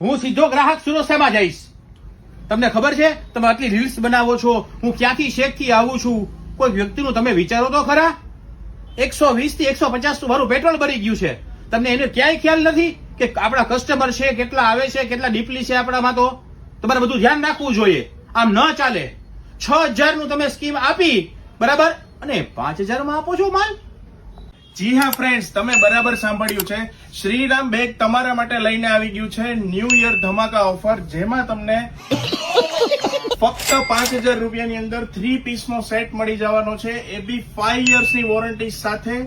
હું સીધો ગ્રાહક સુરક્ષામાં જઈશ. તમને ખબર છે તમે આટલી રીલ્સ બનાવો છો, હું ક્યાંથી શેકથી આવું છું, કોઈ વ્યક્તિનું તમે વિચારો તો ખરા. 120 થી 150 મારું પેટ્રોલ ભરી ગયું છે. તમને એને ક્યાંય ખ્યાલ નથી કે આપણા કસ્ટમર છે, કેટલા આવે છે, કેટલા ડીપલી છે આપણામાં. તો તમારે બધું ધ્યાન રાખવું જોઈએ. આમ ન ચાલે. 6000 નું તમે સ્કીમ આપી, બરાબર, અને 5000 માં આપો છો માલ. જી હા ફ્રેન્ડ્સ, તમે બરાબર સાંભળ્યું છે. શ્રીરામ બેગ તમારા માટે લઈને આવી ગયું છે ન્યૂ યર ધમાકા ઓફર, જેમાં તમને ફક્ત 5000 રૂપિયાની અંદર 3 પીસનો સેટ મળી જવાનો છે, એ બી 5 યર્સની વોરંટી સાથે,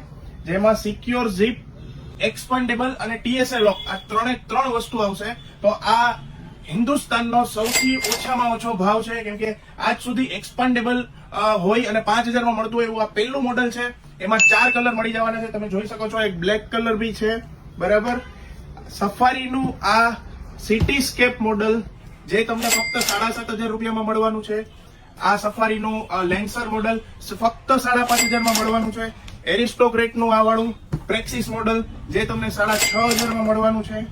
જેમાં સિક્યોર ઝીપ, એક્સપેન્ડેબલ અને TSA લોક, આ ત્રણ વસ્તુ આવશે. તો આ હિન્દુસ્તાનનો સૌથી ઓછામાં ઓછો ભાવ છે, કેમ કે આજ સુધી એક્સપેન્ડેબલ હોય અને 5000 માં મળતું હોય એવું આ પહેલું મોડલ છે. એમાં 4 કલર મળી જવાના છે, તમે જોઈ શકો છો. એક બ્લેક કલર બી છે, બરાબર. સફારીનું આ સિટીસ્કેપ મોડલ, જે તમને ફક્ત 7500 રૂપિયામાં મળવાનું છે. આ સફારીનું લેન્સર મોડલ ફક્ત 5500 માં મળવાનું છે. એરિસ્ટોક્રેટનું આ વાળું પ્રેક્સિસ મોડલ, જે તમને 6500 માં મળવાનું છે.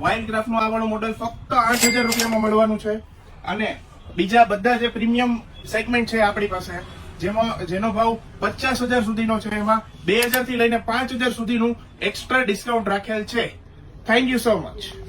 વાઇલ્ડક્રાફ્ટનું આ વાળું મોડલ ફક્ત 8000 રૂપિયામાં મળવાનું છે. અને બીજા બધા જે પ્રીમિયમ સેગમેન્ટ છે આપણી પાસે, જેનો ભાવ 50000 સુધીનો છે, એમાં 2000 થી લઈને 5000 સુધીનું એક્સ્ટ્રા ડિસ્કાઉન્ટ રાખેલ છે. Thank you so much.